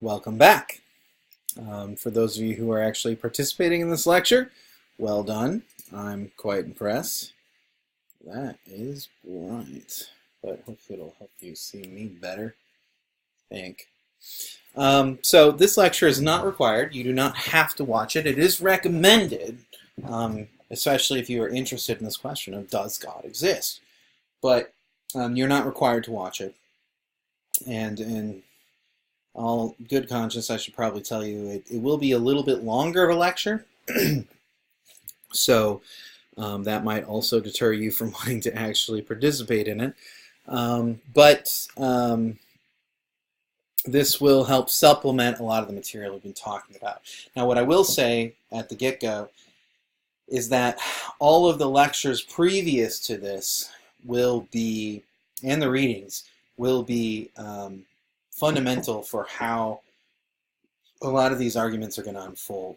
Welcome back. For those of you who are actually participating in this lecture, well done. I'm quite impressed. That is bright, but hopefully it'll help you see me better, I think. So this lecture is not required. You do not have to watch it. It is recommended, especially if you are interested in this question of does God exist? But you're not required to watch it. And in all good conscience, I should probably tell you it will be a little bit longer of a lecture. So that might also deter you from wanting to actually participate in it. But this will help supplement a lot of the material we've been talking about. Now, what I will say at the get-go is that all of the lectures previous to this will be, and the readings, will be fundamental for how a lot of these arguments are going to unfold.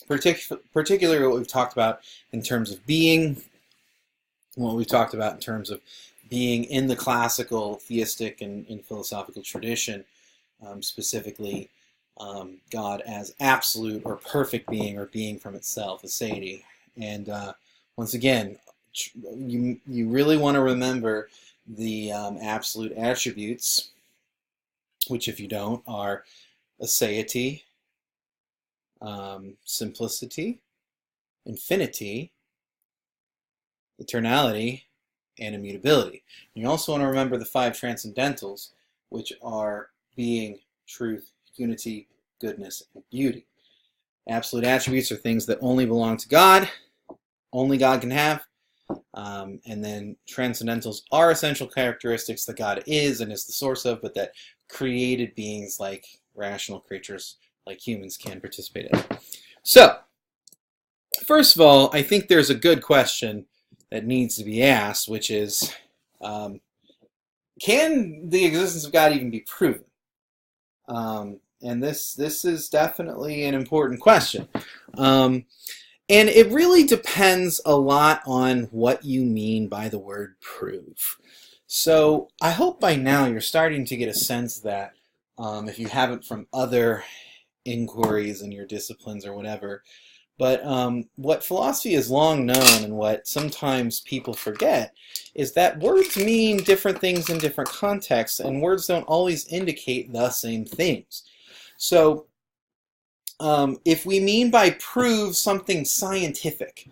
Particularly what we've talked about in terms of being, what we've talked about in terms of being in the classical theistic and philosophical tradition, specifically God as absolute or perfect being or being from itself, aseity. And once again, you really want to remember the absolute attributes, which if you don't are aseity, simplicity, infinity, eternality, and immutability. And you also want to remember the five transcendentals, which are being, truth, unity, goodness, and beauty. Absolute attributes are things that only belong to God, only God can have. And then transcendentals are essential characteristics that God is and is the source of, but that created beings like rational creatures like humans can participate in. So, first of all, I think there's a good question that needs to be asked, which is, can the existence of God even be proven? And this is definitely an important question. And it really depends a lot on what you mean by the word prove. So I hope by now you're starting to get a sense that, if you haven't from other inquiries in your disciplines or whatever, but what philosophy has long known and what sometimes people forget is that words mean different things in different contexts, and words don't always indicate the same things. So if we mean by prove something scientific,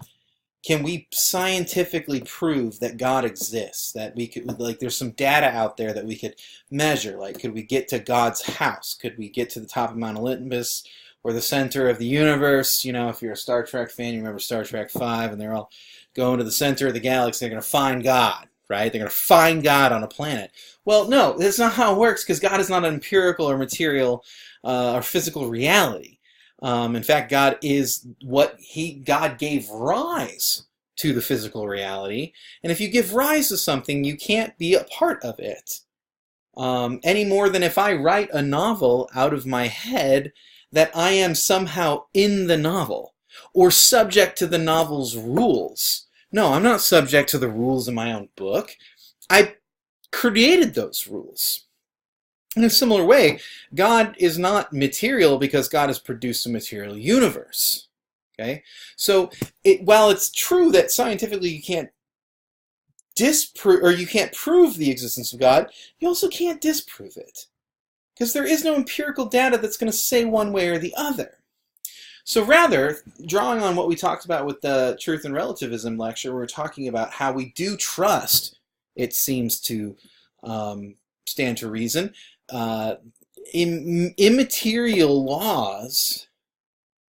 can we scientifically prove that God exists? That we could, like, there's some data out there that we could measure. Like, could we get to God's house? Could we get to the top of Mount Olympus or the center of the universe? You know, if you're a Star Trek fan, you remember Star Trek V, and they're all going to the center of the galaxy. They're going to find God, right? They're going to find God on a planet. Well, no, that's not how it works, because God is not an empirical or material or physical reality. In fact, God is God gave rise to the physical reality. And if you give rise to something, you can't be a part of it. Any more than if I write a novel out of my head, that I am somehow in the novel or subject to the novel's rules. No, I'm not subject to the rules in my own book. I created those rules. In a similar way, God is not material because God has produced a material universe. Okay? So while it's true that scientifically you can't disprove, or you can't prove the existence of God, you also can't disprove it. Because there is no empirical data that's going to say one way or the other. So rather, drawing on what we talked about with the truth and relativism lecture, we're talking about how we do trust, it seems to stand to reason, immaterial laws,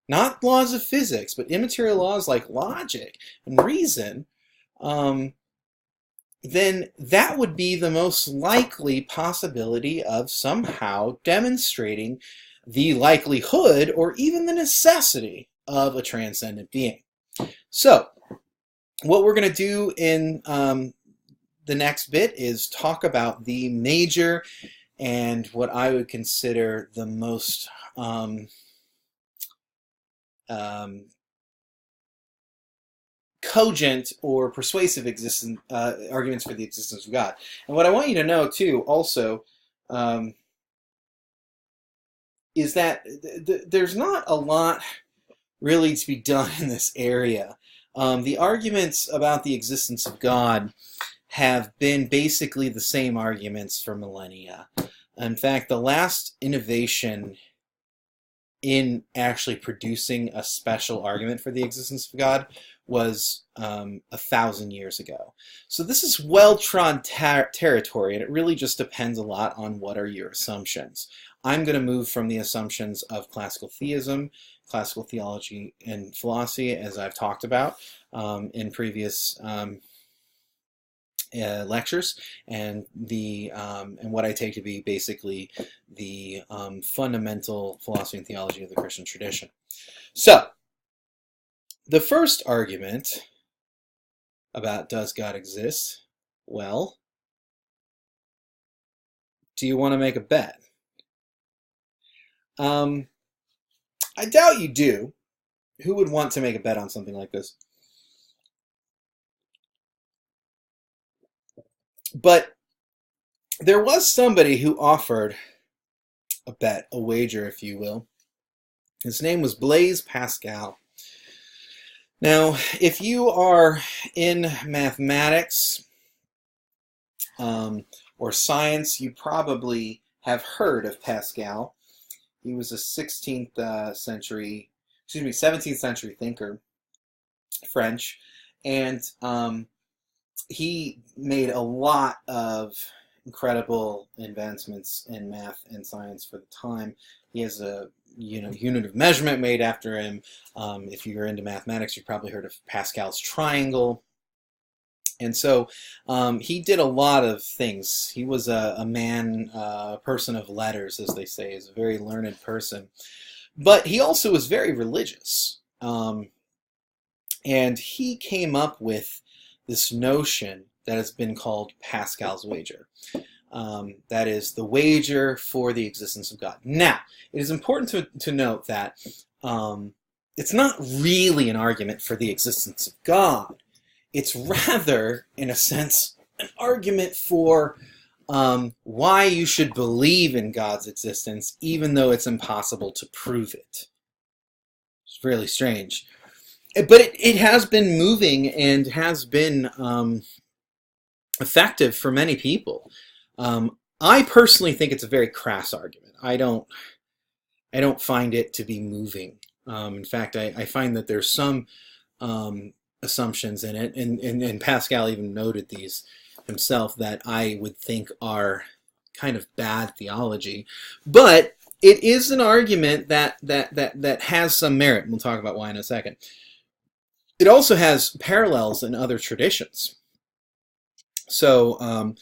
not laws of physics, but immaterial laws like logic and reason, then that would be the most likely possibility of somehow demonstrating the likelihood or even the necessity of a transcendent being. So, what we're going to do in the next bit is talk about the major and what I would consider the most cogent or persuasive arguments for the existence of God. And what I want you to know, too, also, is that there's not a lot really to be done in this area. The arguments about the existence of God have been basically the same arguments for millennia. In fact, the last innovation in actually producing a special argument for the existence of God was 1,000 years ago. So this is well-trod territory, and it really just depends a lot on what are your assumptions. I'm going to move from the assumptions of classical theism, classical theology, and philosophy, as I've talked about in previous lectures, and what I take to be basically the fundamental philosophy and theology of the Christian tradition. So, the first argument about does God exist? Well, do you want to make a bet? I doubt you do. Who would want to make a bet on something like this? But there was somebody who offered a bet, a wager, if you will. His name was Blaise Pascal. Now, if you are in mathematics or science, you probably have heard of Pascal. He was a 17th century thinker, French, and he made a lot of incredible advancements in math and science for the time. He has a unit of measurement made after him. If you're into mathematics, you've probably heard of Pascal's triangle. And so he did a lot of things. He was a person of letters, as they say. He's a very learned person. But he also was very religious. And he came up with this notion that has been called Pascal's wager. That is the wager for the existence of God. Now, it is important to note that it's not really an argument for the existence of God. It's rather, in a sense, an argument for why you should believe in God's existence, even though it's impossible to prove it. It's really strange. But it has been moving and has been effective for many people. I personally think it's a very crass argument. I don't find it to be moving. In fact, I find that there's some assumptions in it, and Pascal even noted these himself, that I would think are kind of bad theology. But it is an argument that has some merit, and we'll talk about why in a second. It also has parallels in other traditions. So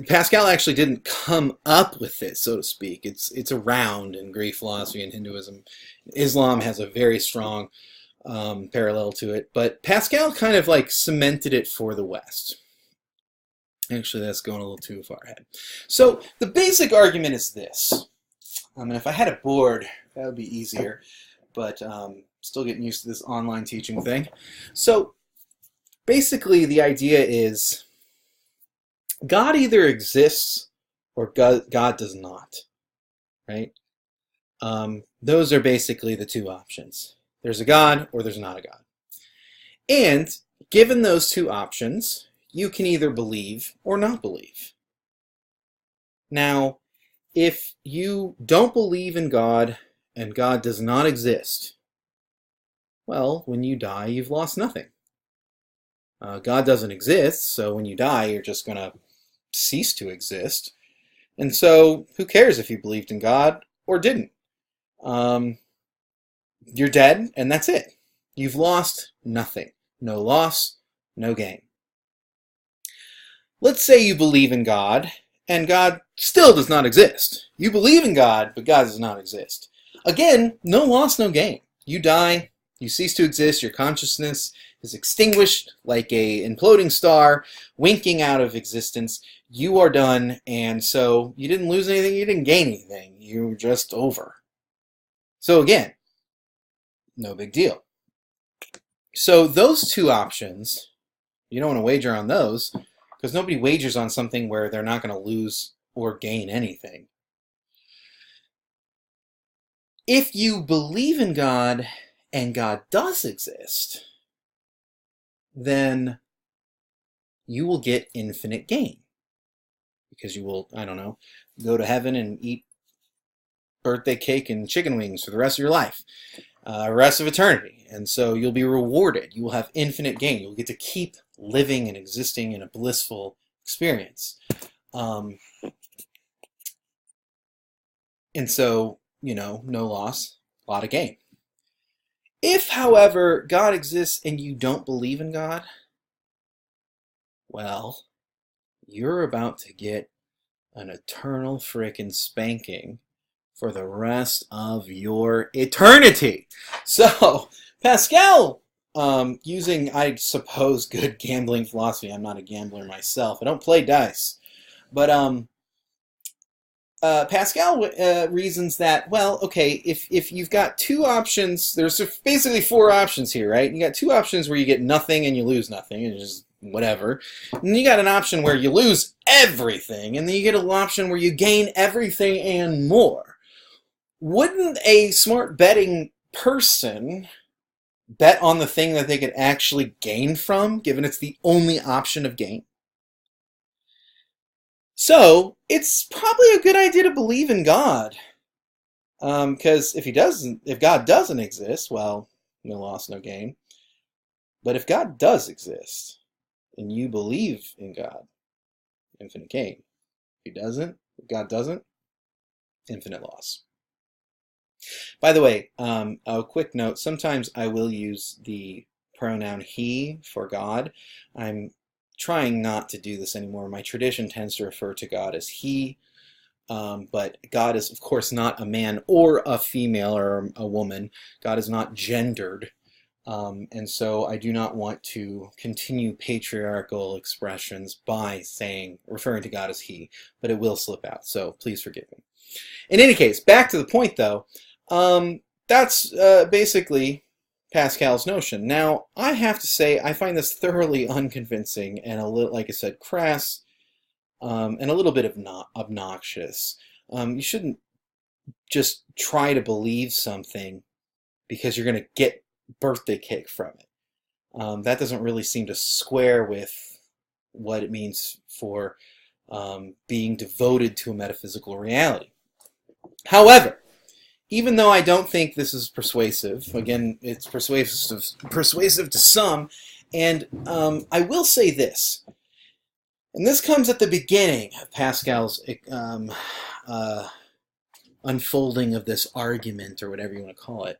Pascal actually didn't come up with it, so to speak. It's around in Greek philosophy and Hinduism. Islam has a very strong parallel to it, but Pascal kind of like cemented it for the West. Actually, that's going a little too far ahead. So the basic argument is this. And if I had a board, that would be easier, but still getting used to this online teaching thing. So basically the idea is God either exists or God does not, right? Those are basically the two options. There's a God or there's not a God. And given those two options, you can either believe or not believe. Now, if you don't believe in God and God does not exist, well, when you die, you've lost nothing. God doesn't exist, so when you die, you're just going to cease to exist. And so, who cares if you believed in God or didn't? You're dead, and that's it. You've lost nothing. No loss, no gain. Let's say you believe in God, and God still does not exist. You believe in God, but God does not exist. Again, no loss, no gain. You die, you cease to exist, your consciousness is extinguished like an imploding star, winking out of existence. You are done, and so you didn't lose anything, you didn't gain anything. You're just over. So again, no big deal. So those two options, you don't want to wager on those, because nobody wagers on something where they're not going to lose or gain anything. If you believe in God and God does exist, then you will get infinite gain. Because you will, I don't know, go to heaven and eat birthday cake and chicken wings for the rest of your life, rest of eternity. And so you'll be rewarded. You will have infinite gain. You'll get to keep living and existing in a blissful experience. And so, no loss, a lot of gain. If, however, God exists and you don't believe in God, well, you're about to get an eternal frickin' spanking for the rest of your eternity. So, Pascal, using, I suppose, good gambling philosophy, I'm not a gambler myself, I don't play dice, but Pascal reasons that, well, okay, if you've got two options, there's basically four options here, right? You got two options where you get nothing and you lose nothing, and just whatever. And you got an option where you lose everything, and then you get an option where you gain everything and more. Wouldn't a smart betting person bet on the thing that they could actually gain from, given it's the only option of gain? So, it's probably a good idea to believe in God. Because if God doesn't exist, well, no loss, no gain. But if God does exist, and you believe in God, infinite gain. If God doesn't, infinite loss. By the way, a quick note, sometimes I will use the pronoun he for God. I'm trying not to do this anymore. My tradition tends to refer to God as he, but God is, of course, not a man or a female or a woman. God is not gendered. And so I do not want to continue patriarchal expressions by referring to God as he, but it will slip out, so please forgive me. In any case, back to the point though, that's basically Pascal's notion. Now, I have to say, I find this thoroughly unconvincing and a little, like I said, crass, and a little bit obnoxious. You shouldn't just try to believe something because you're going to get birthday cake from it. That doesn't really seem to square with what it means for being devoted to a metaphysical reality. However, even though I don't think this is persuasive, again, it's persuasive to some, and I will say this, and this comes at the beginning of Pascal's unfolding of this argument, or whatever you want to call it.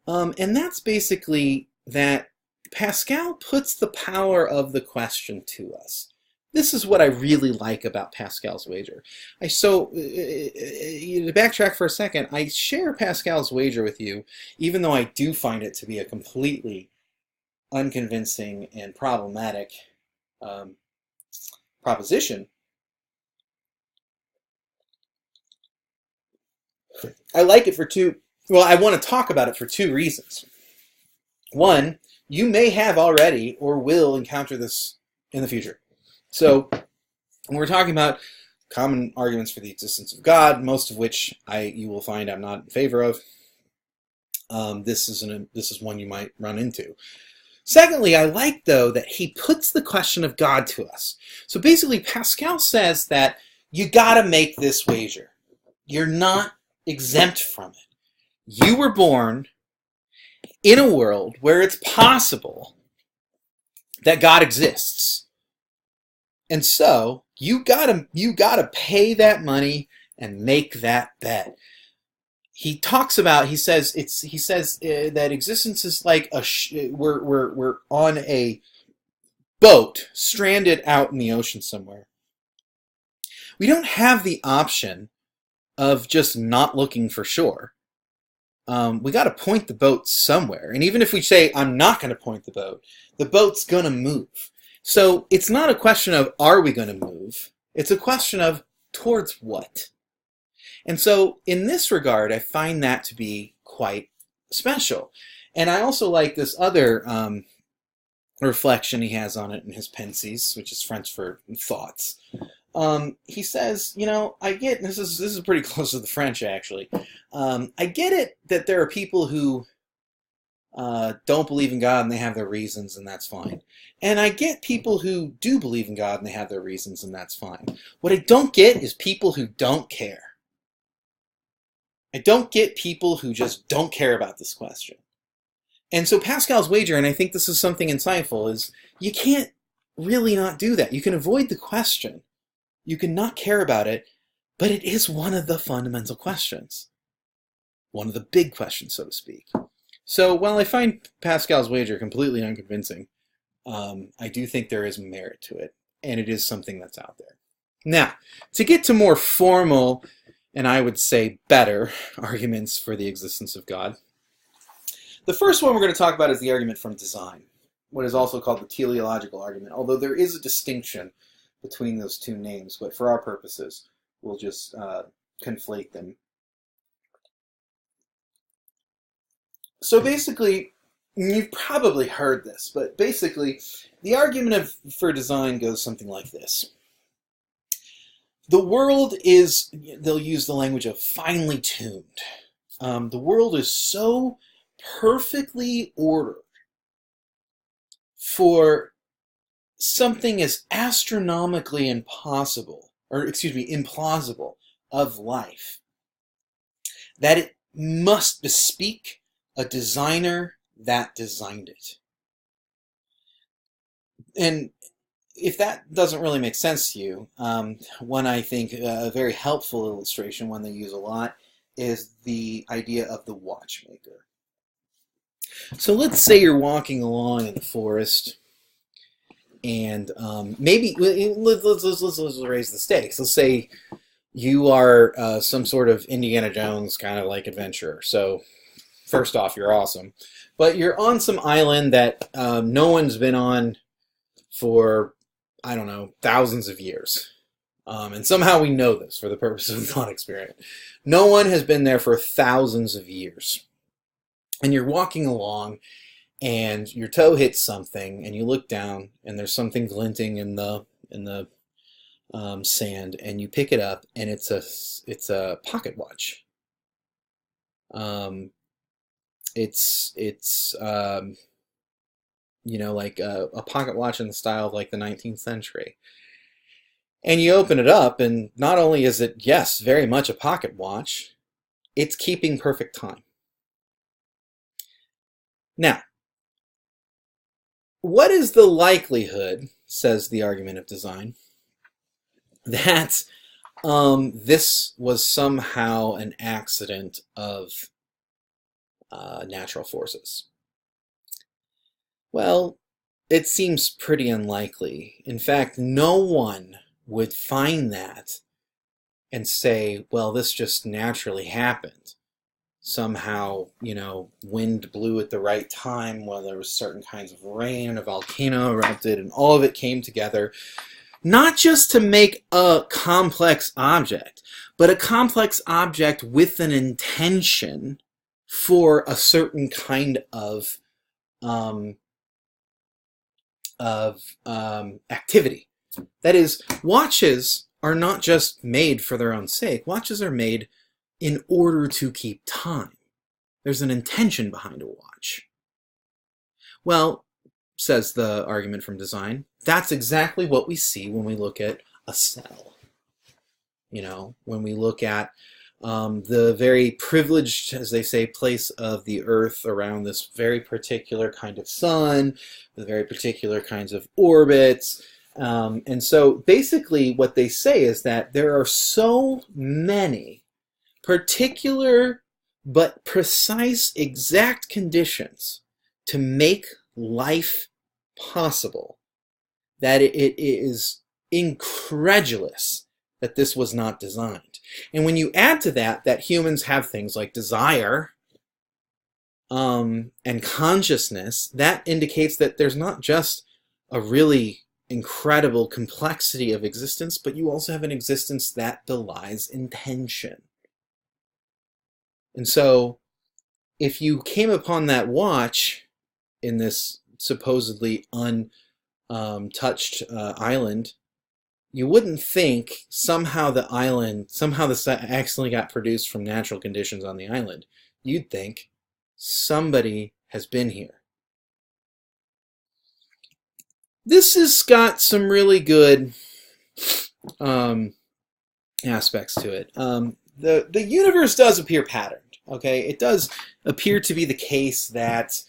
And that's basically that Pascal puts the power of the question to us. This is what I really like about Pascal's wager. To backtrack for a second, I share Pascal's wager with you, even though I do find it to be a completely unconvincing and problematic proposition. I like it for I want to talk about it for two reasons. One, you may have already or will encounter this in the future. So, when we're talking about common arguments for the existence of God, most of which you will find I'm not in favor of, this is one you might run into. Secondly, I like, though, that he puts the question of God to us. So basically, Pascal says that you got to make this wager. You're not exempt from it. You were born in a world where it's possible that God exists. And so you gotta pay that money and make that bet. He says that existence is like we're on a boat stranded out in the ocean somewhere. We don't have the option of just not looking for shore. We got to point the boat somewhere. And even if we say, I'm not going to point the boat's going to move. So it's not a question of, are we going to move? It's a question of, towards what? And so in this regard, I find that to be quite special. And I also like this other reflection he has on it in his Pensées, which is French for thoughts. He says, I get this is pretty close to the French actually. I get it that there are people who don't believe in God and they have their reasons, and that's fine. And I get people who do believe in God and they have their reasons, and that's fine. What I don't get is people who don't care. I don't get people who just don't care about this question. And so Pascal's wager, and I think this is something insightful, is you can't really not do that. You can avoid the question. You can not care about it, but it is one of the fundamental questions. One of the big questions, so to speak. So while I find Pascal's wager completely unconvincing, I do think there is merit to it, and it is something that's out there. Now, to get to more formal, and I would say better, arguments for the existence of God, the first one we're going to talk about is the argument from design, what is also called the teleological argument, although there is a distinction between those two names, but for our purposes, we'll just conflate them. So basically, you've probably heard this, but basically, the argument for design goes something like this. The world is, they'll use the language of finely tuned. The world is so perfectly ordered for something as astronomically implausible of life, that it must bespeak a designer that designed it. And if that doesn't really make sense to you, one I think a very helpful illustration, one they use a lot, is the idea of the watchmaker. So let's say you're walking along in the forest, and maybe let's raise the stakes. Let's say you are some sort of Indiana Jones kind of like adventurer. So first off, you're awesome, but you're on some island that no one's been on for, I don't know, thousands of years. And somehow we know this for the purpose of thought experiment. No one has been there for thousands of years. And you're walking along, and your toe hits something, and you look down, and there's something glinting in the sand, and you pick it up, and it's a pocket watch. It's like a pocket watch in the style of like the 19th century. And you open it up, and not only is it, yes, very much a pocket watch, it's keeping perfect time. Now, what is the likelihood, says the argument of design, that this was somehow an accident of natural forces? Well, it seems pretty unlikely. In fact, no one would find that and say, well, this just naturally happened. Somehow, wind blew at the right time while there was certain kinds of rain and a volcano erupted and all of it came together, not just to make a complex object, but a complex object with an intention for a certain kind of activity. That is, watches are not just made for their own sake. Watches are made in order to keep time. There's an intention behind a watch. Well, says the argument from design, that's exactly what we see when we look at a cell. When we look at the very privileged, as they say, place of the Earth around this very particular kind of sun, the very particular kinds of orbits. And so basically what they say is that there are so many particular but precise exact conditions to make life possible that it is incredulous that this was not designed. And when you add to that humans have things like desire and consciousness, that indicates that there's not just a really incredible complexity of existence, but you also have an existence that belies intention. And so, if you came upon that watch in this supposedly untouched island you wouldn't think somehow this accidentally got produced from natural conditions on the island. You'd think somebody has been here. This has got some really good aspects to it. The universe does appear patterned. Okay, it does appear to be the case that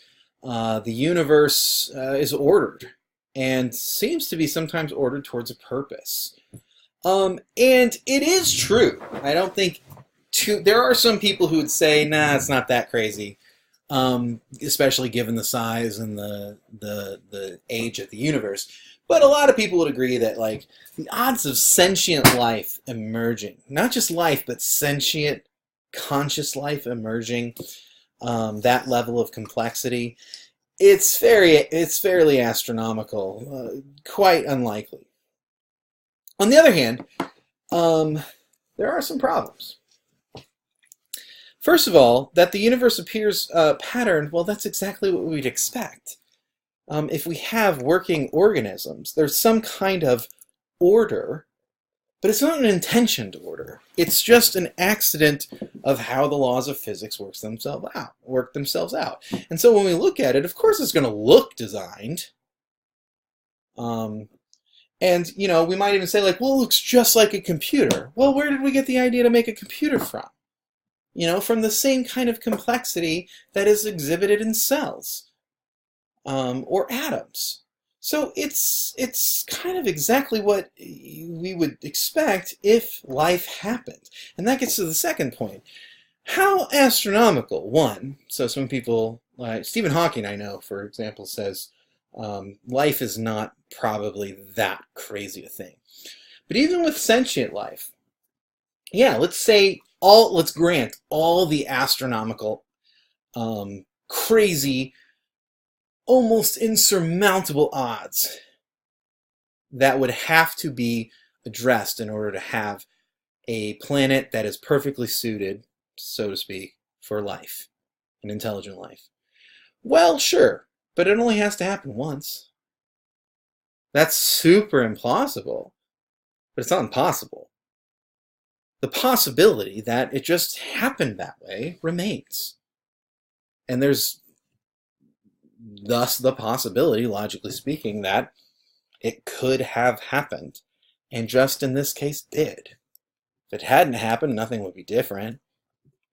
the universe is ordered and seems to be sometimes ordered towards a purpose. And it is true. I don't think there are some people who would say, nah, it's not that crazy, especially given the size and the age of the universe. But a lot of people would agree that, like, the odds of sentient life emerging, not just life, but sentient, conscious life emerging, that level of complexity, it's fairly astronomical, quite unlikely. On the other hand, there are some problems. First of all, that the universe appears patterned, well, that's exactly what we'd expect. If we have working organisms, there's some kind of order, but it's not an intentioned order. It's just an accident of how the laws of physics work themselves out. And so when we look at it, of course it's going to look designed. And, you know, we might even say, like, well, it looks just like a computer. Well, where did we get the idea to make a computer from? You know, from the same kind of complexity that is exhibited in cells. Or atoms. So it's kind of exactly what we would expect if life happened. And that gets to the second point. How astronomical, one. So some people, like Stephen Hawking, I know, for example, says life is not probably that crazy a thing. But even with sentient life, yeah, let's grant all the astronomical, crazy, almost insurmountable odds that would have to be addressed in order to have a planet that is perfectly suited, so to speak, for life, an intelligent life. Well, sure, but it only has to happen once. That's super implausible, but it's not impossible. The possibility that it just happened that way remains. And there's thus the possibility, logically speaking, that it could have happened, and just in this case did. If it hadn't happened, nothing would be different,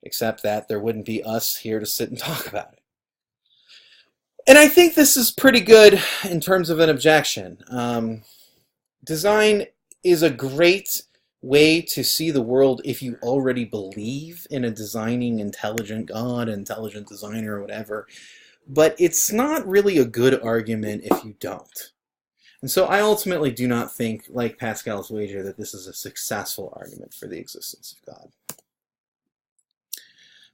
except that there wouldn't be us here to sit and talk about it. And I think this is pretty good in terms of an objection. Design is a great way to see the world if you already believe in a designing intelligent God, intelligent designer, or whatever. But it's not really a good argument if you don't. And so I ultimately do not think, like Pascal's wager, that this is a successful argument for the existence of God.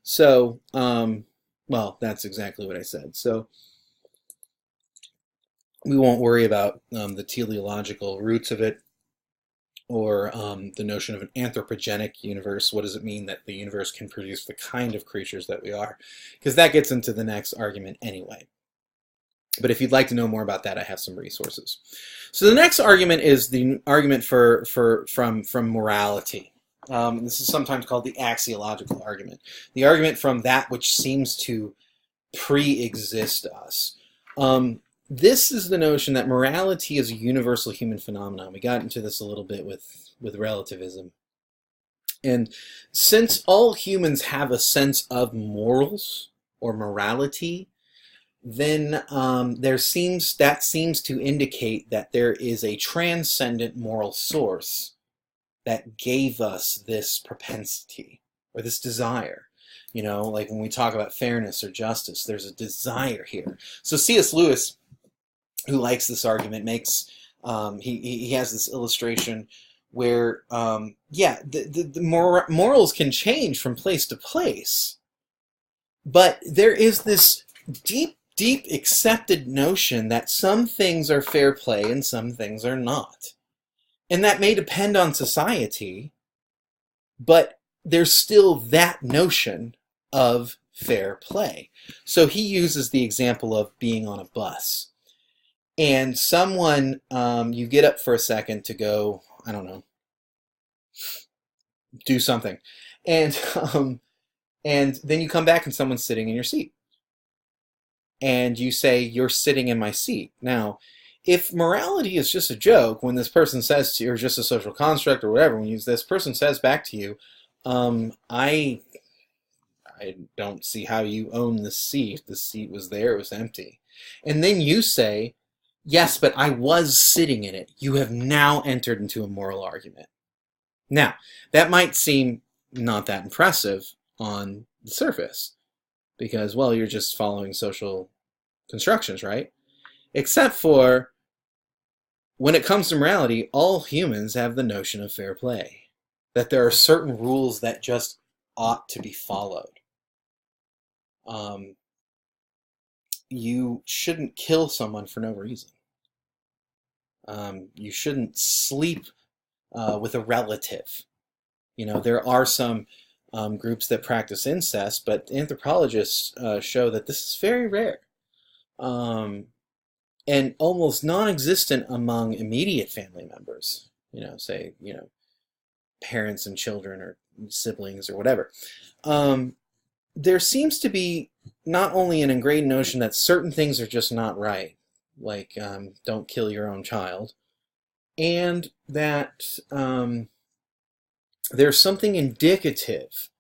So, well, that's exactly what I said. So we won't worry about the teleological roots of it, or the notion of an anthropogenic universe. What does it mean that the universe can produce the kind of creatures that we are? Because that gets into the next argument anyway. But if you'd like to know more about that, I have some resources. So the next argument is the argument from morality. This is sometimes called the axiological argument. The argument from that which seems to pre-exist us. This is the notion that morality is a universal human phenomenon. We got into this a little bit with relativism. And since all humans have a sense of morals or morality, then that seems to indicate that there is a transcendent moral source that gave us this propensity or this desire. You know, like when we talk about fairness or justice, there's a desire here. So C.S. Lewis, who likes this argument, makes he has this illustration where the morals can change from place to place, but there is this deep accepted notion that some things are fair play and some things are not, and that may depend on society, but there's still that notion of fair play. So he uses the example of being on a bus. And someone, you get up for a second to go I don't know, do something, and and then you come back and someone's sitting in your seat, and you say, "You're sitting in my seat." Now, if morality is just a joke, when this person says to you, or just a social construct or whatever, when this person says back to you, I don't see how you own the seat. The seat was there, it was empty. And then you say, yes, but I was sitting in it. You have now entered into a moral argument. Now, that might seem not that impressive on the surface, because, well, you're just following social constructions, right? Except for when it comes to morality, all humans have the notion of fair play, that there are certain rules that just ought to be followed. You shouldn't kill someone for no reason. You shouldn't sleep with a relative. You know, there are some groups that practice incest, but anthropologists show that this is very rare and almost non-existent among immediate family members. You know, say, you know, parents and children or siblings or whatever. There seems to be not only an ingrained notion that certain things are just not right, like don't kill your own child, and that there's something indicative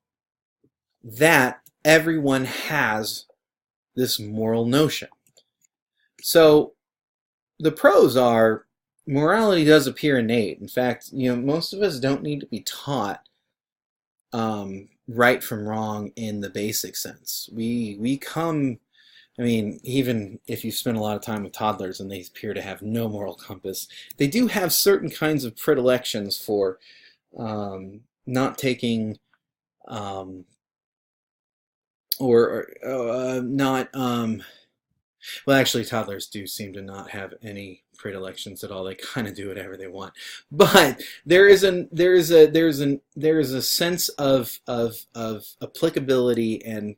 that everyone has this moral notion. So the pros are, morality does appear innate. In fact, you know, most of us don't need to be taught right from wrong in the basic sense. We come, I mean, even if you spend a lot of time with toddlers and they appear to have no moral compass, they do have certain kinds of predilections for not taking not well, actually, toddlers do seem to not have any predilections at all. They kind of do whatever they want. But there is a sense of applicability and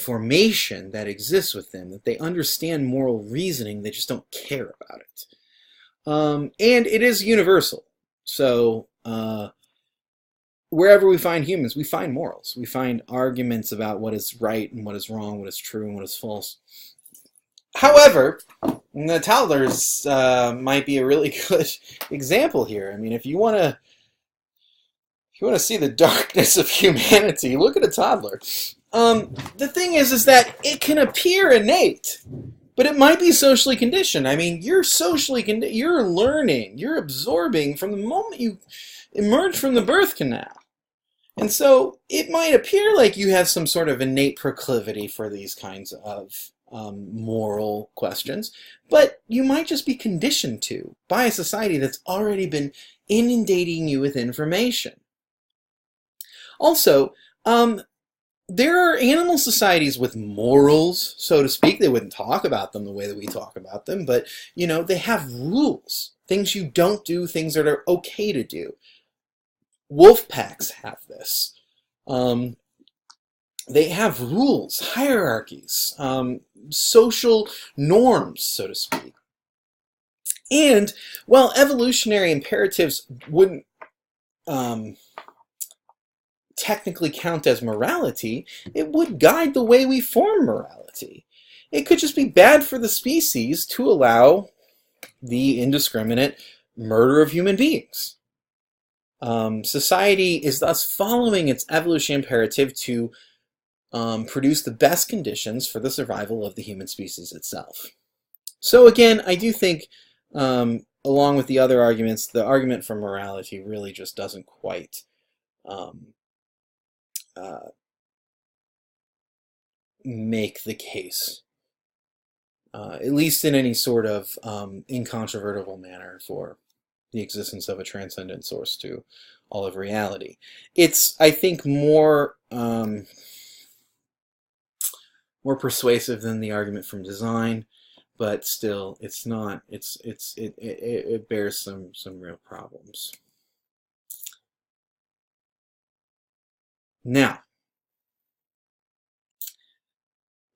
formation that exists with them, that they understand moral reasoning. They just don't care about it. And it is universal. So wherever we find humans, we find morals. We find arguments about what is right and what is wrong, what is true and what is false. However, the toddlers might be a really good example here. I mean, if you want to see the darkness of humanity, look at a toddler. The thing is that it can appear innate, but it might be socially conditioned. I mean, you're you're learning, you're absorbing from the moment you emerge from the birth canal. And so it might appear like you have some sort of innate proclivity for these kinds of moral questions, but you might just be conditioned to by a society that's already been inundating you with information. Also, there are animal societies with morals, so to speak. They wouldn't talk about them the way that we talk about them, but, you know, they have rules, things you don't do, things that are okay to do. Wolf packs have this. They have rules, hierarchies, social norms, so to speak. And while evolutionary imperatives wouldn't technically count as morality, it would guide the way we form morality. It could just be bad for the species to allow the indiscriminate murder of human beings. Society is thus following its evolutionary imperative to produce the best conditions for the survival of the human species itself. So again, I do think, along with the other arguments, the argument for morality really just doesn't quite make the case, at least in any sort of incontrovertible manner, for the existence of a transcendent source to all of reality. It's, I think, more persuasive than the argument from design, but still, it's not. It bears some real problems. Now,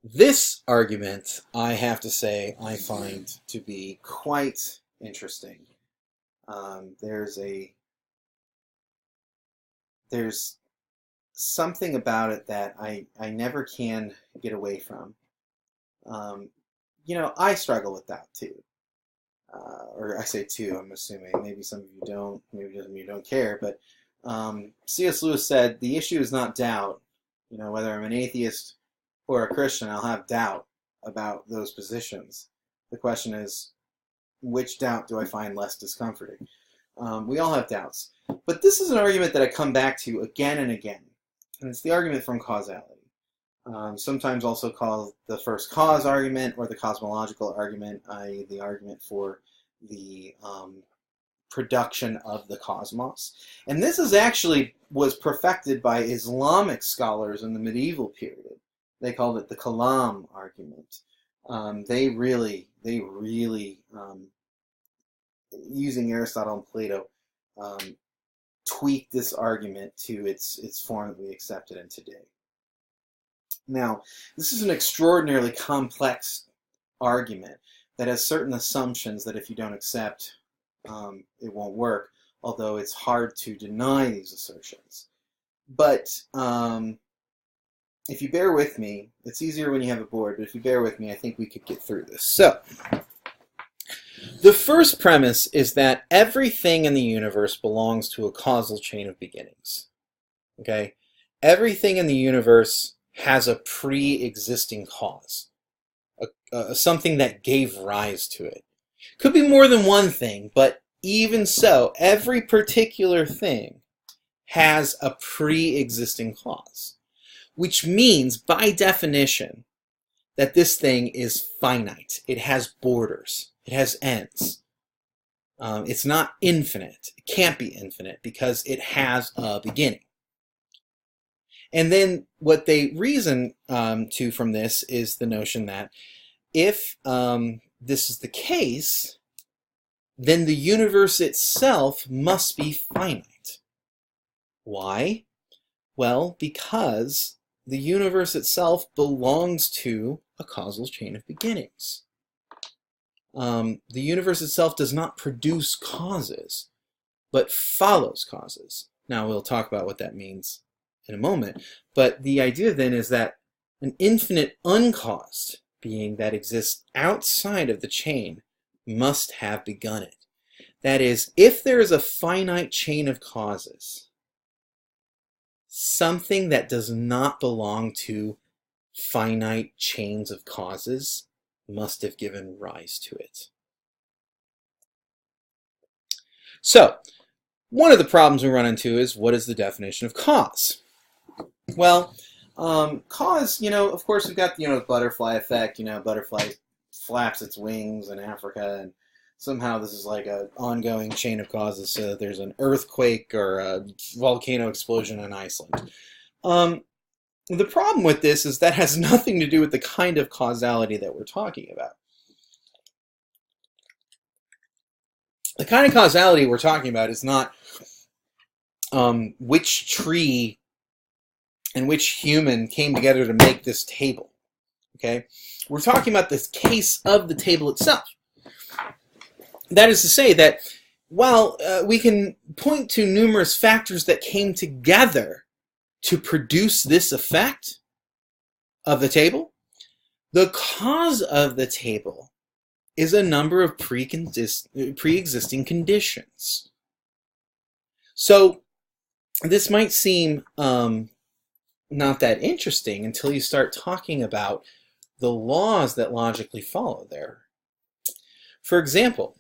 this argument, I have to say, I find to be quite interesting. There's something about it that I never can get away from. I struggle with doubt too. Or I say too, I'm assuming. Maybe some of you don't, maybe some of you don't care, but C.S. Lewis said, the issue is not doubt. Whether I'm an atheist or a Christian, I'll have doubt about those positions. The question is, which doubt do I find less discomforting? We all have doubts. But this is an argument that I come back to again and again, and it's the argument from causality. Sometimes also called the first cause argument or the cosmological argument, i.e. the argument for the production of the cosmos. And this was perfected by Islamic scholars in the medieval period. They called it the Kalam argument. They really, using Aristotle and Plato, tweaked this argument to its form that we accept it in today. Now, this is an extraordinarily complex argument that has certain assumptions that if you don't accept, it won't work, although it's hard to deny these assertions. But if you bear with me, it's easier when you have a board, but if you bear with me, I think we could get through this. So, the first premise is that everything in the universe belongs to a causal chain of beginnings. Okay? Everything in the universe has a pre-existing cause, something that gave rise to it. Could be more than one thing, but even so, every particular thing has a pre-existing cause, which means, by definition, that this thing is finite. It has borders. It has ends. It's not infinite. It can't be infinite because it has a beginning. And then what they reason to from this is the notion that if this is the case, then the universe itself must be finite. Why? Well, because the universe itself belongs to a causal chain of beginnings. The universe itself does not produce causes, but follows causes. Now we'll talk about what that means in a moment, but the idea then is that an infinite uncaused being that exists outside of the chain must have begun it. That is, if there is a finite chain of causes, something that does not belong to finite chains of causes must have given rise to it. So, one of the problems we run into is, what is the definition of cause? Well, cause, of course we've got, the butterfly effect, butterfly flaps its wings in Africa, and somehow this is like an ongoing chain of causes, so that there's an earthquake or a volcano explosion in Iceland. The problem with this is that has nothing to do with the kind of causality that we're talking about. The kind of causality we're talking about is not which tree and which human came together to make this table. Okay? We're talking about this case of the table itself. That is to say that while we can point to numerous factors that came together to produce this effect of the table, the cause of the table is a number of pre-existing conditions. So this might seem not that interesting until you start talking about the laws that logically follow there. For example,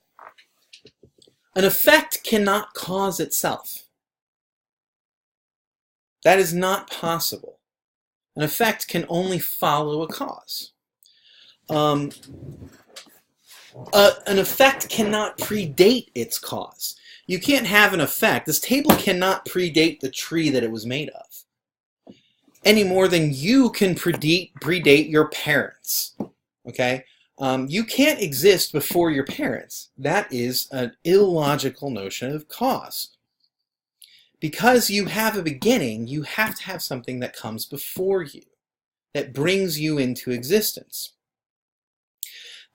an effect cannot cause itself. That is not possible. An effect can only follow a cause. An effect cannot predate its cause. You can't have an effect. This table cannot predate the tree that it was made of, any more than you can predate your parents. Okay? You can't exist before your parents. That is an illogical notion of cause. Because you have a beginning, you have to have something that comes before you, that brings you into existence.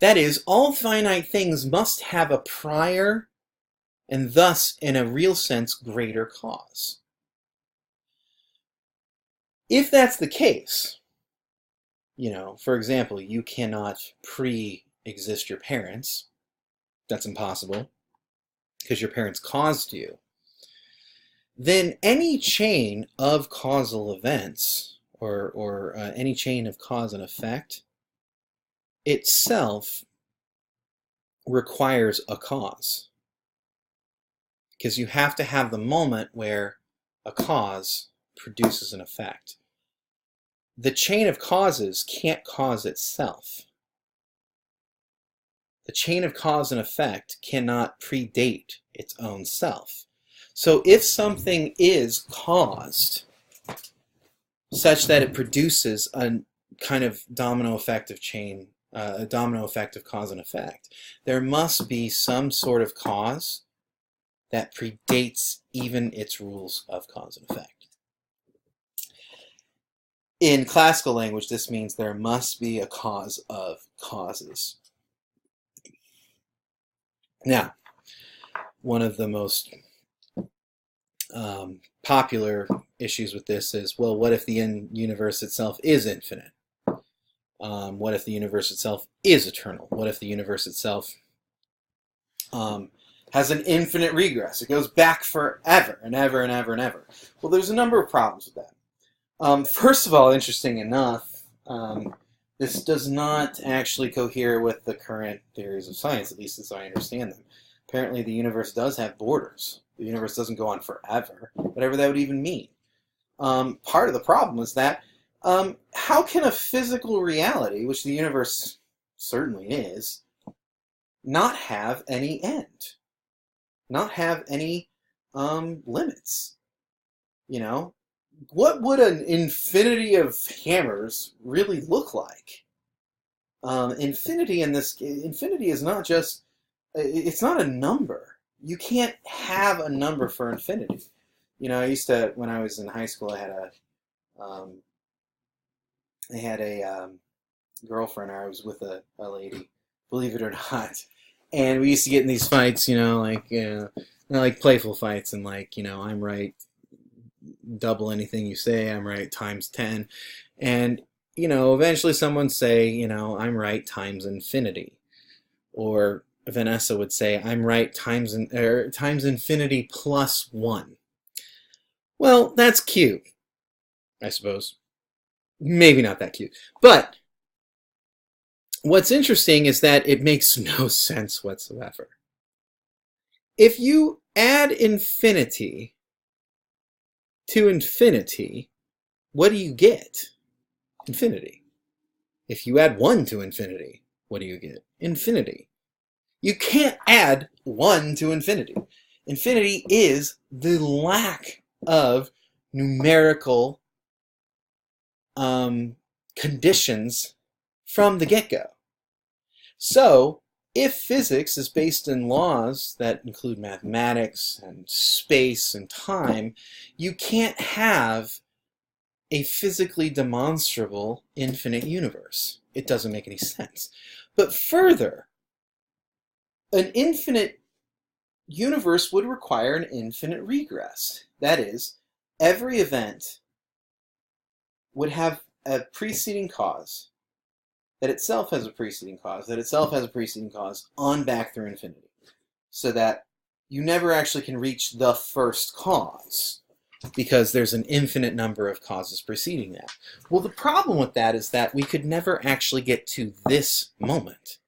That is, all finite things must have a prior and thus, in a real sense, greater cause. If that's the case, for example, you cannot pre-exist your parents. That's impossible because your parents caused you. Then any chain of causal events or any chain of cause and effect itself requires a cause, because you have to have the moment where a cause produces an effect. The chain of causes can't cause itself. The chain of cause and effect cannot predate its own self. So if something is caused such that it produces a kind of domino effect of chain, a domino effect of cause and effect, there must be some sort of cause that predates even its rules of cause and effect. In classical language, this means there must be a cause of causes. Now, one of the most popular issues with this is, well, what if the universe itself is infinite? What if the universe itself is eternal? What if the universe itself has an infinite regress? It goes back forever and ever and ever and ever. Well, there's a number of problems with that. First of all, interesting enough, this does not actually cohere with the current theories of science, at least as I understand them. Apparently, the universe does have borders. The universe doesn't go on forever, whatever that would even mean. Part of the problem is that how can a physical reality, which the universe certainly is, not have any end? Not have any limits? What would an infinity of hammers really look like? Infinity is not just, it's not a number. You can't have a number for infinity. I used to, when I was in high school, I had a girlfriend, or I was with a lady, believe it or not, and we used to get in these fights, like playful fights, and I'm right, double anything you say, I'm right times 10, and eventually someone say, I'm right times infinity, or Vanessa would say, I'm right times infinity plus 1. Well, that's cute, I suppose. Maybe not that cute. But what's interesting is that it makes no sense whatsoever. If you add infinity to infinity, what do you get? Infinity. If you add 1 to infinity, what do you get? Infinity. You can't add 1 to infinity. Infinity is the lack of numerical conditions from the get-go. So, if physics is based in laws that include mathematics and space and time, you can't have a physically demonstrable infinite universe. It doesn't make any sense. But further, an infinite universe would require an infinite regress. That is, every event would have a preceding cause, that itself has a preceding cause, that itself has a preceding cause, on back through infinity. So that you never actually can reach the first cause, because there's an infinite number of causes preceding that. Well, the problem with that is that we could never actually get to this moment,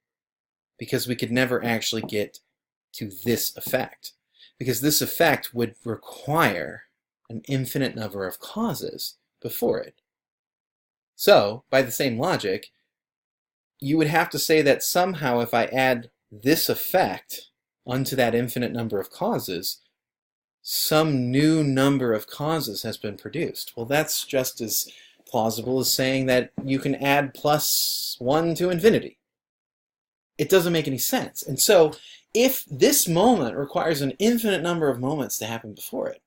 because we could never actually get to this effect, because this effect would require an infinite number of causes before it. So, by the same logic, you would have to say that somehow if I add this effect onto that infinite number of causes, some new number of causes has been produced. Well, that's just as plausible as saying that you can add plus 1 to infinity. It doesn't make any sense. And so, if this moment requires an infinite number of moments to happen before it,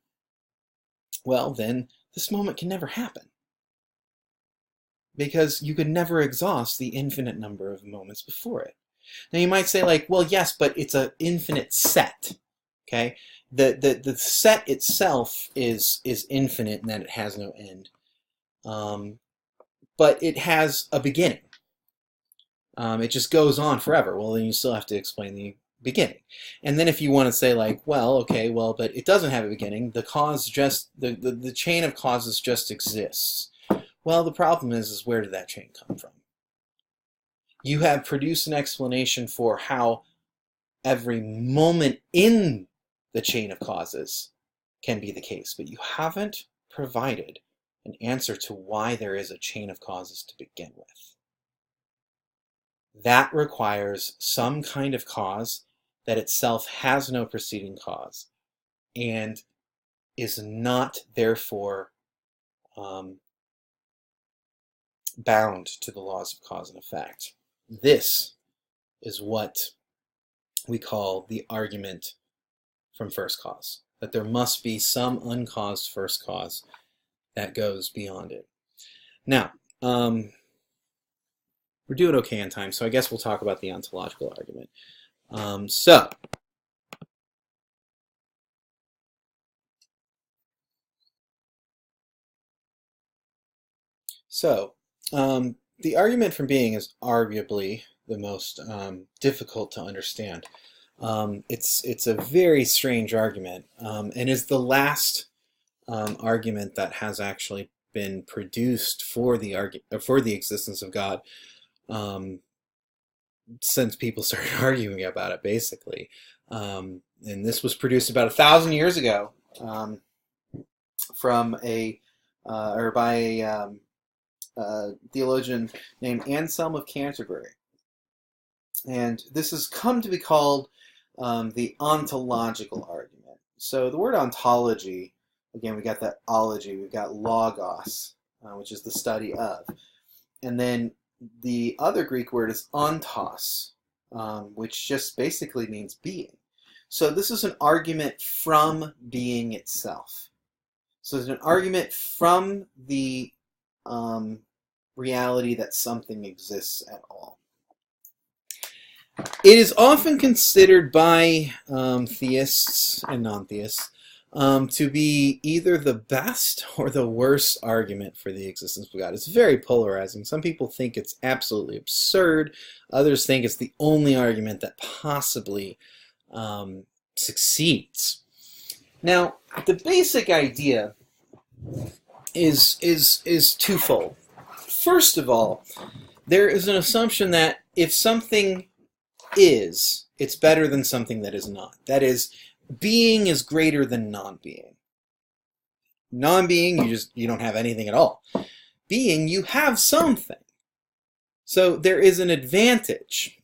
well, then this moment can never happen, because you could never exhaust the infinite number of moments before it. Now you might say, well, yes, but it's an infinite set. Okay, the set itself is infinite in that it has no end, but it has a beginning. It just goes on forever. Well, then you still have to explain the beginning. And then if you want to say like, well, okay, well, but it doesn't have a beginning. The cause just the chain of causes just exists. Well, the problem is where did that chain come from? You have produced an explanation for how every moment in the chain of causes can be the case, but you haven't provided an answer to why there is a chain of causes to begin with. That requires some kind of cause that itself has no preceding cause and is not therefore bound to the laws of cause and effect. This is what we call the argument from first cause, that there must be some uncaused first cause that goes beyond it. Now, we're doing okay on time, so I guess we'll talk about the ontological argument. The argument from being is arguably the most difficult to understand. It's a very strange argument, and is the last argument that has actually been produced for the existence of God since people started arguing about it, basically. And this was produced about 1,000 years ago from by a theologian named Anselm of Canterbury. And this has come to be called the ontological argument. So the word ontology, again, we got that ology, we've got logos, which is the study of. And then the other Greek word is ontos, which just basically means being. So this is an argument from being itself. So it's an argument from the reality that something exists at all. It is often considered by theists and non-theists to be either the best or the worst argument for the existence of God. It's very polarizing. Some people think it's absolutely absurd. Others think it's the only argument that possibly succeeds. Now, the basic idea is twofold. First of all, there is an assumption that if something is, it's better than something that is not. That is, being is greater than non-being. Non-being, you don't have anything at all. Being, you have something. So there is an advantage.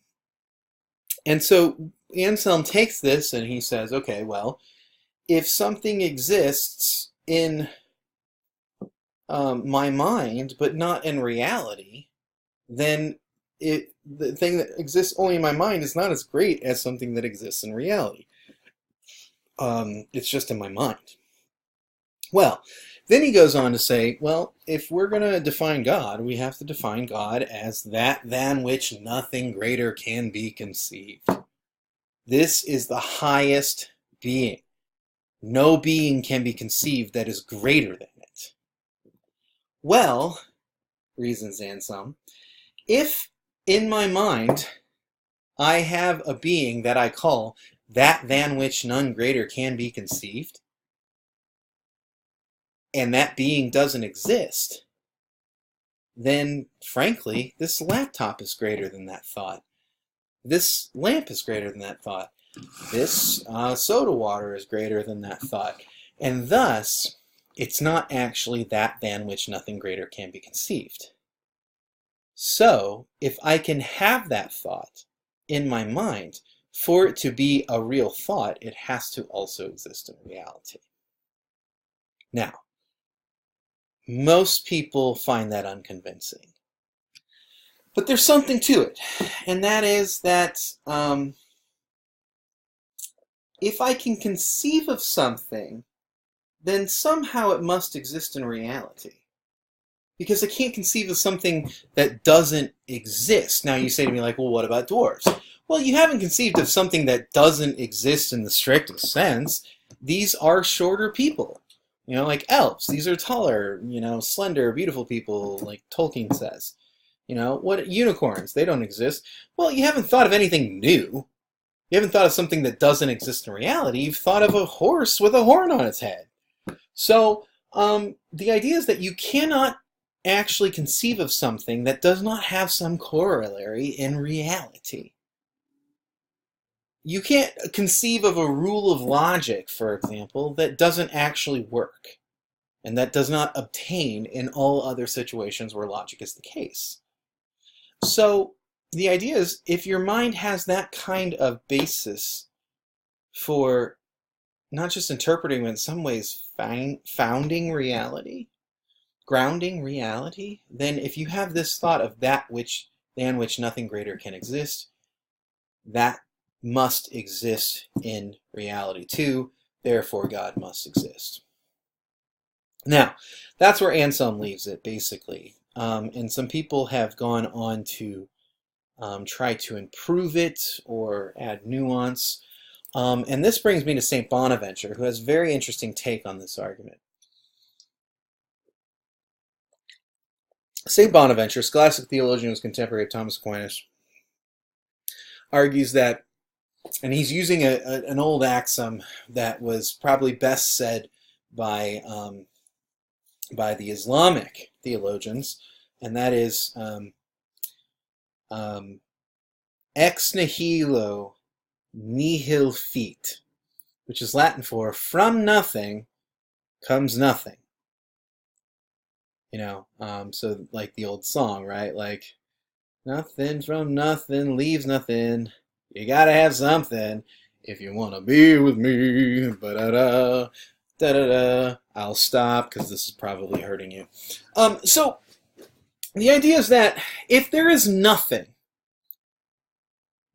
And so Anselm takes this and he says, okay, well, if something exists in my mind, but not in reality, then the thing that exists only in my mind is not as great as something that exists in reality. It's just in my mind. Well, then he goes on to say, well, if we're going to define God, we have to define God as that than which nothing greater can be conceived. This is the highest being. No being can be conceived that is greater than it. Well, reasons Anselm, if in my mind I have a being that I call that than which none greater can be conceived, and that being doesn't exist, then frankly, this laptop is greater than that thought. This lamp is greater than that thought. This soda water is greater than that thought. And thus, it's not actually that than which nothing greater can be conceived. So, if I can have that thought in my mind, for it to be a real thought, it has to also exist in reality. Now, most people find that unconvincing. But there's something to it, and that is that if I can conceive of something, then somehow it must exist in reality. because I can't conceive of something that doesn't exist. Now you say to me, like, well, what about dwarves? Well, you haven't conceived of something that doesn't exist in the strictest sense. These are shorter people, like elves. These are taller, slender, beautiful people, like Tolkien says. What unicorns? They don't exist. Well, you haven't thought of anything new. You haven't thought of something that doesn't exist in reality. You've thought of a horse with a horn on its head. So the idea is that you cannot actually conceive of something that does not have some corollary in reality. You can't conceive of a rule of logic, for example, that doesn't actually work and that does not obtain in all other situations where logic is the case. So the idea is, if your mind has that kind of basis for not just interpreting, but in some ways founding reality, grounding reality, then if you have this thought of that than which nothing greater can exist, that must exist in reality too, therefore God must exist. Now, that's where Anselm leaves it, basically. And some people have gone on to try to improve it or add nuance. And this brings me to St. Bonaventure, who has a very interesting take on this argument. St. Bonaventure, scholastic theologian who was contemporary of Thomas Aquinas, argues that, and he's using an old axiom that was probably best said by the Islamic theologians, and that is ex nihilo nihil fit, which is Latin for from nothing comes nothing. So like the old song, right? Like, nothing from nothing leaves nothing. You gotta have something if you want to be with me. Ba-da-da, da-da-da. I'll stop because this is probably hurting you. So the idea is that if there is nothing,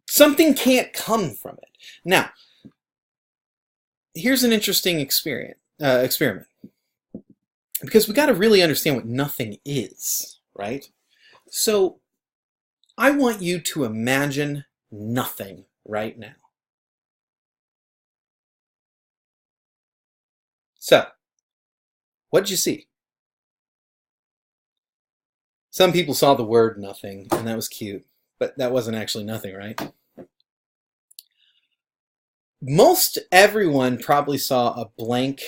something can't come from it. Now, here's an interesting experiment. Because we got to really understand what nothing is, right? So I want you to imagine nothing right now. So, what did you see? Some people saw the word nothing, and that was cute, but that wasn't actually nothing, right? Most everyone probably saw a blank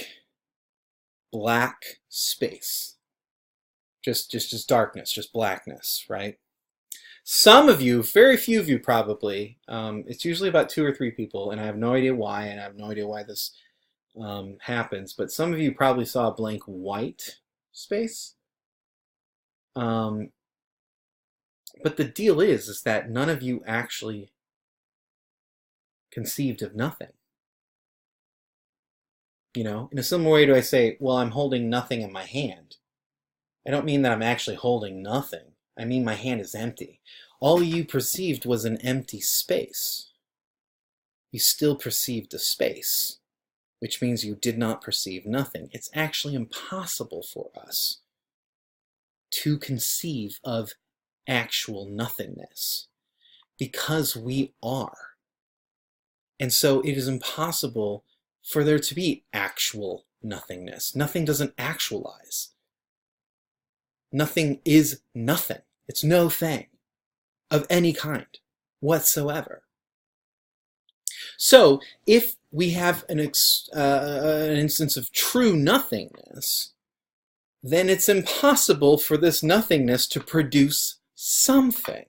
black space. Just darkness, just blackness, right? Some of you, very few of you probably, it's usually about 2 or 3 people, and I have no idea why, and I have no idea why this happens, but some of you probably saw a blank white space. But the deal is that none of you actually conceived of nothing. In a similar way to I say, well, I'm holding nothing in my hand. I don't mean that I'm actually holding nothing. I mean my hand is empty. All you perceived was an empty space. You still perceived a space, which means you did not perceive nothing. It's actually impossible for us to conceive of actual nothingness because we are. And so it is impossible for there to be actual nothingness. Nothing doesn't actualize. Nothing is nothing. It's no thing of any kind whatsoever. So if we have an instance of true nothingness, then it's impossible for this nothingness to produce something.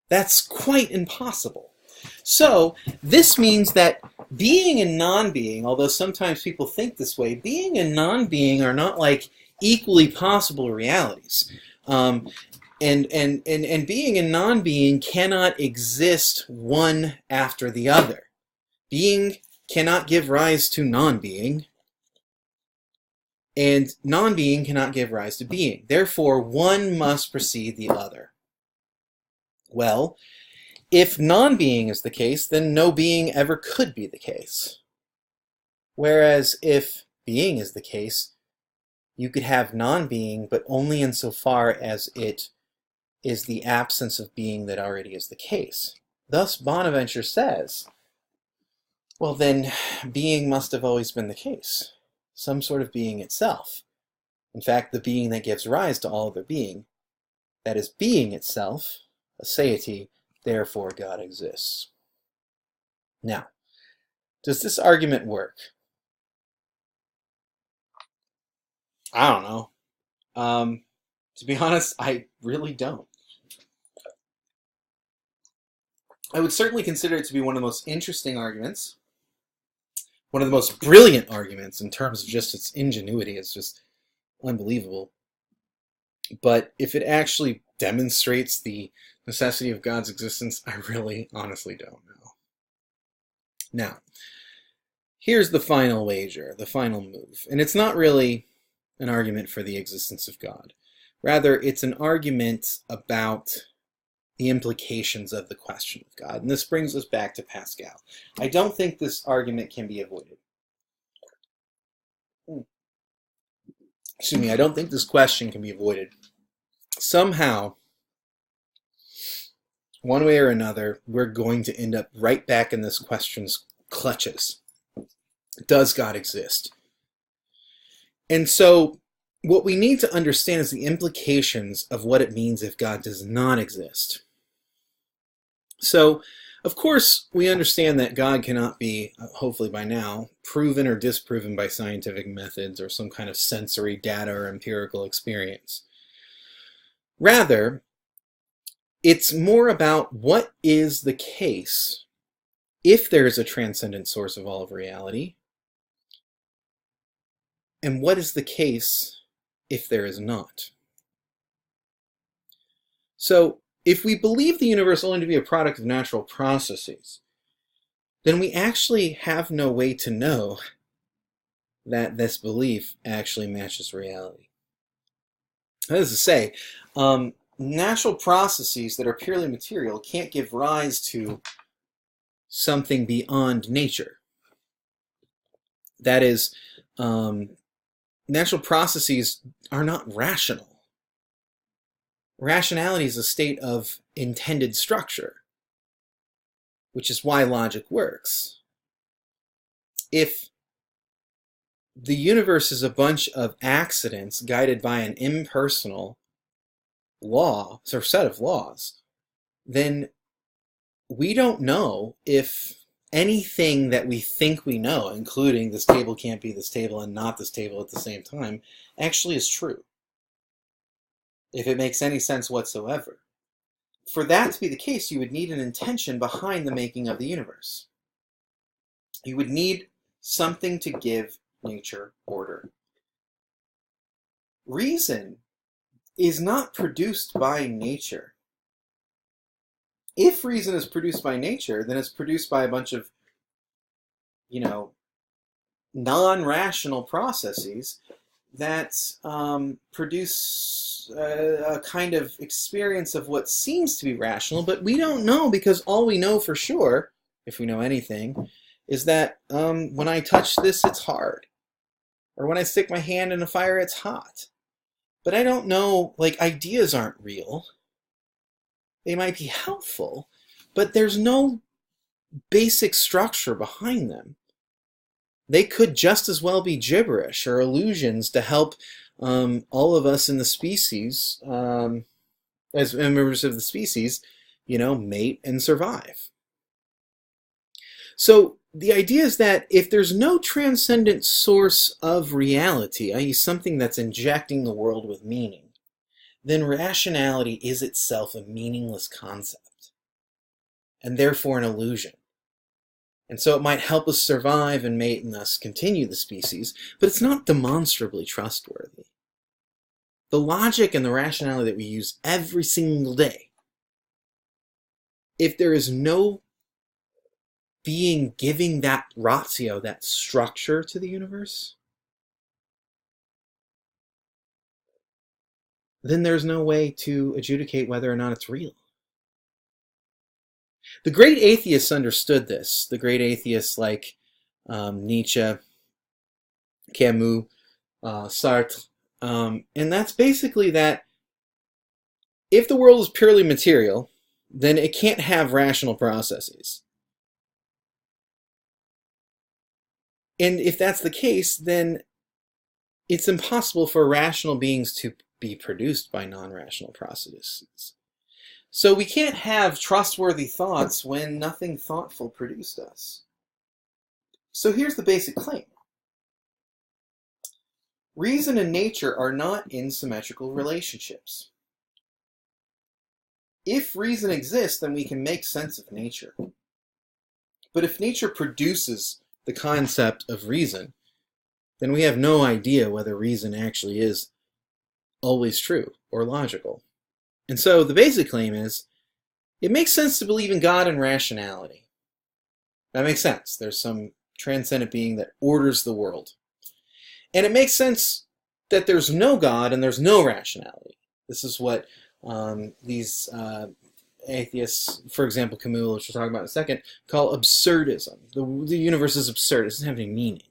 That's quite impossible. So this means that being and non-being, although sometimes people think this way, being and non-being are not like equally possible realities. And being and non-being cannot exist one after the other. Being cannot give rise to non-being, and non-being cannot give rise to being. Therefore, one must precede the other. Well, if non-being is the case, then no being ever could be the case. Whereas if being is the case, you could have non-being, but only insofar as it is the absence of being that already is the case. Thus, Bonaventure says, well then, being must have always been the case. Some sort of being itself. In fact, the being that gives rise to all other being. That is being itself, aseity, therefore God exists. Now, does this argument work? I don't know. To be honest, I really don't. I would certainly consider it to be one of the most interesting arguments, one of the most brilliant arguments in terms of just its ingenuity. It's just unbelievable. But if it actually demonstrates the necessity of God's existence, I really, honestly don't know. Now, here's the final wager, the final move. And it's not really an argument for the existence of God. Rather, it's an argument about the implications of the question of God. And this brings us back to Pascal. I don't think this argument can be avoided. Excuse me, I don't think this question can be avoided. Somehow, one way or another, we're going to end up right back in this question's clutches. Does God exist? And so, what we need to understand is the implications of what it means if God does not exist. So, of course, we understand that God cannot be, hopefully by now, proven or disproven by scientific methods or some kind of sensory data or empirical experience. Rather, it's more about what is the case if there is a transcendent source of all of reality, and what is the case if there is not. So, if we believe the universe only to be a product of natural processes, then we actually have no way to know that this belief actually matches reality. That is to say, natural processes that are purely material can't give rise to something beyond nature. That is, natural processes are not rational. Rationality is a state of intended structure, which is why logic works. If the universe is a bunch of accidents guided by an impersonal law, or set of laws, then we don't know if anything that we think we know, including this table can't be this table and not this table at the same time, actually is true. If it makes any sense whatsoever. For that to be the case, you would need an intention behind the making of the universe. You would need something to give nature order. Reason is not produced by nature. If reason is produced by nature, then it's produced by a bunch of, non-rational processes that produce a kind of experience of what seems to be rational, but we don't know, because all we know for sure, if we know anything, is that when I touch this, it's hard. Or when I stick my hand in a fire, it's hot. But I don't know, ideas aren't real. They might be helpful, but there's no basic structure behind them. They could just as well be gibberish or illusions to help all of us in the species, as members of the species, mate and survive. So the idea is that if there's no transcendent source of reality, i.e. something that's injecting the world with meaning, then rationality is itself a meaningless concept, and therefore an illusion. And so it might help us survive and mate and thus continue the species, but it's not demonstrably trustworthy. The logic and the rationality that we use every single day, if there is no being giving that ratio, that structure to the universe, then there's no way to adjudicate whether or not it's real. The great atheists understood this. The great atheists like Nietzsche, Camus, Sartre, And that's basically that if the world is purely material, then it can't have rational processes. And if that's the case, then it's impossible for rational beings to be produced by non-rational processes. So we can't have trustworthy thoughts when nothing thoughtful produced us. So here's the basic claim. Reason and nature are not in symmetrical relationships. If reason exists, then we can make sense of nature. But if nature produces the concept of reason, then we have no idea whether reason actually is always true or logical. And so the basic claim is, it makes sense to believe in God and rationality. That makes sense. There's some transcendent being that orders the world. And it makes sense that there's no God and there's no rationality. This is what these atheists, for example Camus, which we'll talk about in a second, call absurdism. The universe is absurd. It doesn't have any meaning.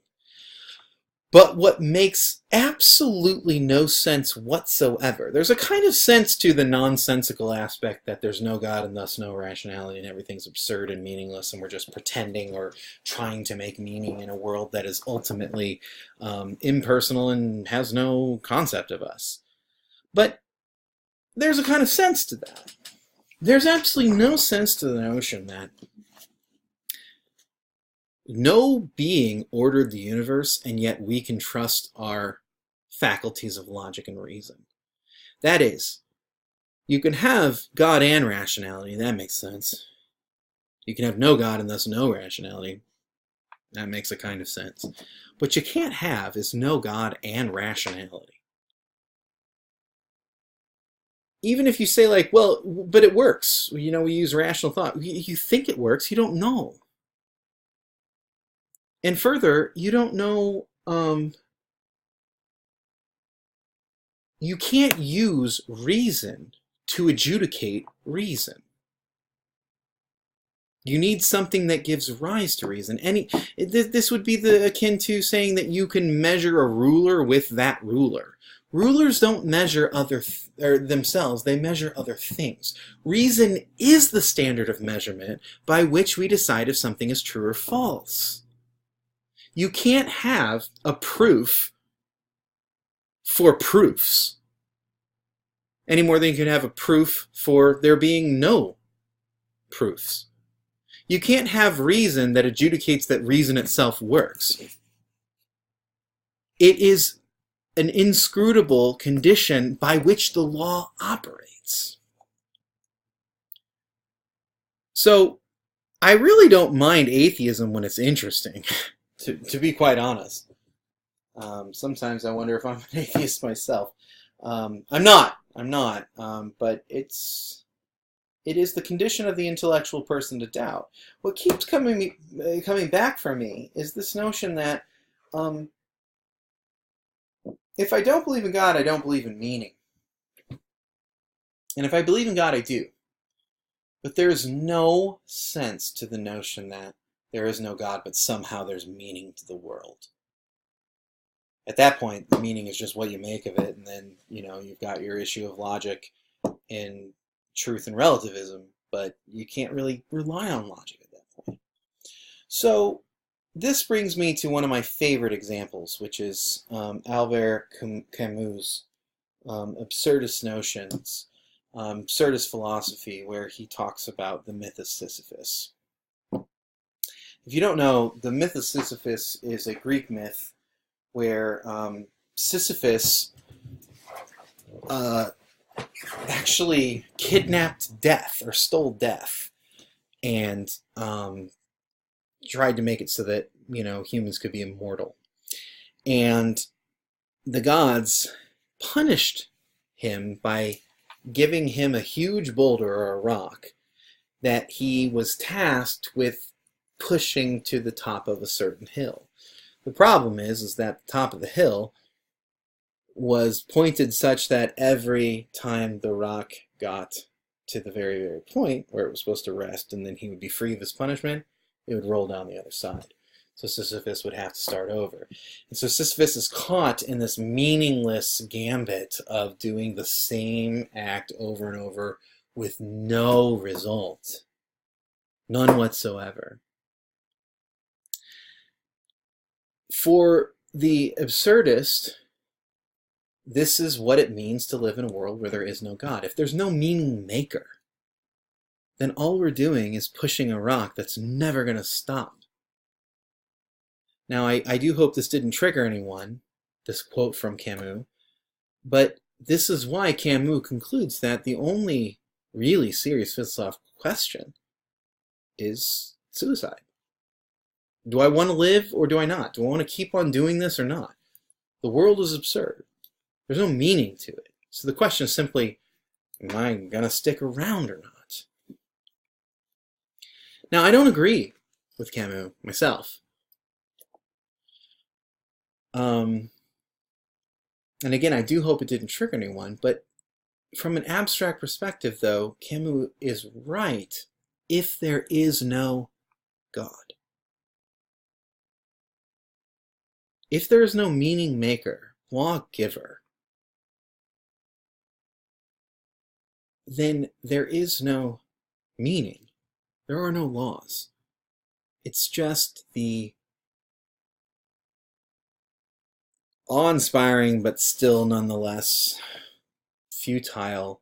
But what makes absolutely no sense whatsoever, there's a kind of sense to the nonsensical aspect that there's no God and thus no rationality and everything's absurd and meaningless and we're just pretending or trying to make meaning in a world that is ultimately impersonal and has no concept of us. But there's a kind of sense to that. There's absolutely no sense to the notion that no being ordered the universe, and yet we can trust our faculties of logic and reason. That is, you can have God and rationality, that makes sense. You can have no God and thus no rationality. That makes a kind of sense. What you can't have is no God and rationality. Even if you say like, well, but it works. You know, we use rational thought. You think it works, you don't know. And further, you don't know, you can't use reason to adjudicate reason. You need something that gives rise to reason. This would be akin to saying that you can measure a ruler with that ruler. Rulers don't measure themselves, they measure other things. Reason is the standard of measurement by which we decide if something is true or false. You can't have a proof for proofs any more than you can have a proof for there being no proofs. You can't have reason that adjudicates that reason itself works. It is an inscrutable condition by which the law operates. So, I really don't mind atheism when it's interesting. To be quite honest. Sometimes I wonder if I'm an atheist myself. I'm not. But it is the condition of the intellectual person to doubt. What keeps coming back for me is this notion that if I don't believe in God, I don't believe in meaning. And if I believe in God, I do. But there is no sense to the notion that there is no God, but somehow there's meaning to the world. At that point, the meaning is just what you make of it, and then, you know, you've got your issue of logic and truth and relativism, but you can't really rely on logic at that point. So, this brings me to one of my favorite examples, which is Albert Camus' absurdist notions, absurdist philosophy, where he talks about the myth of Sisyphus. If you don't know, the myth of Sisyphus is a Greek myth where Sisyphus actually kidnapped death, or stole death, and tried to make it so that, you know, humans could be immortal. And the gods punished him by giving him a huge boulder or a rock that he was tasked with pushing to the top of a certain hill. The problem is that the top of the hill was pointed such that every time the rock got to the very, very point where it was supposed to rest and then he would be free of his punishment, it would roll down the other side. So Sisyphus would have to start over. And so Sisyphus is caught in this meaningless gambit of doing the same act over and over with no result. None whatsoever. For the absurdist, this is what it means to live in a world where there is no God. If there's no meaning maker, then all we're doing is pushing a rock that's never going to stop. Now, I do hope this didn't trigger anyone, this quote from Camus, but this is why Camus concludes that the only really serious philosophical question is suicide. Do I want to live or do I not? Do I want to keep on doing this or not? The world is absurd. There's no meaning to it. So the question is simply, am I going to stick around or not? Now, I don't agree with Camus myself. And again, I do hope it didn't trigger anyone, but from an abstract perspective, though, Camus is right if there is no God. If there is no meaning maker, lawgiver, then there is no meaning. There are no laws. It's just the awe-inspiring, but still nonetheless futile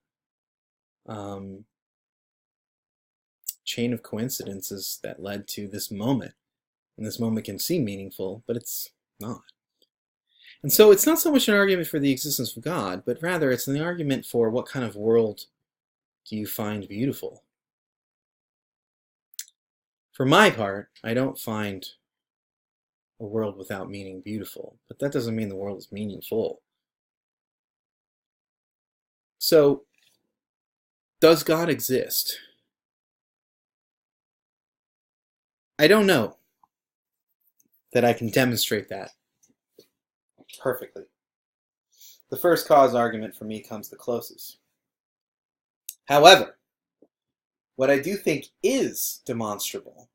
chain of coincidences that led to this moment. And this moment can seem meaningful, but it's not. And so it's not so much an argument for the existence of God, but rather it's an argument for what kind of world do you find beautiful. For my part, I don't find a world without meaning beautiful, but that doesn't mean the world is meaningful. So, does God exist? I don't know that I can demonstrate that perfectly. The first cause argument for me comes the closest. However, what I do think is demonstrable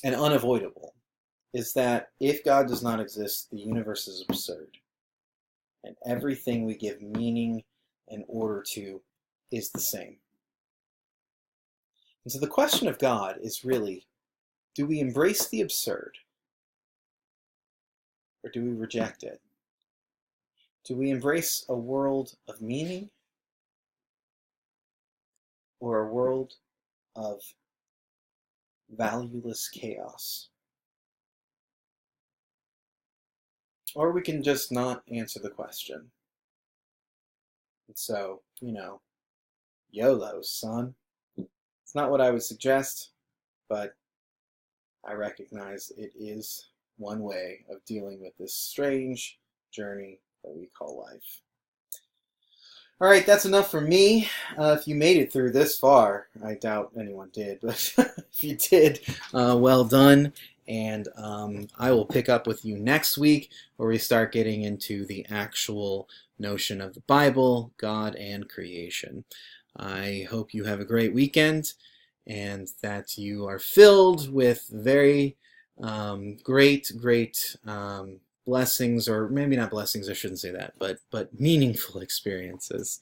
and unavoidable is that if God does not exist, the universe is absurd. And everything we give meaning and order to is the same. And so the question of God is really, do we embrace the absurd? Or do we reject it? Do we embrace a world of meaning? Or a world of valueless chaos? Or we can just not answer the question. And so, YOLO, son. It's not what I would suggest, but I recognize it is one way of dealing with this strange journey that we call life. All right, that's enough for me. If you made it through this far, I doubt anyone did, but if you did, well done. And I will pick up with you next week where we start getting into the actual notion of the Bible, God, and creation. I hope you have a great weekend and that you are filled with very great blessings, or maybe not blessings, I shouldn't say that, but meaningful experiences.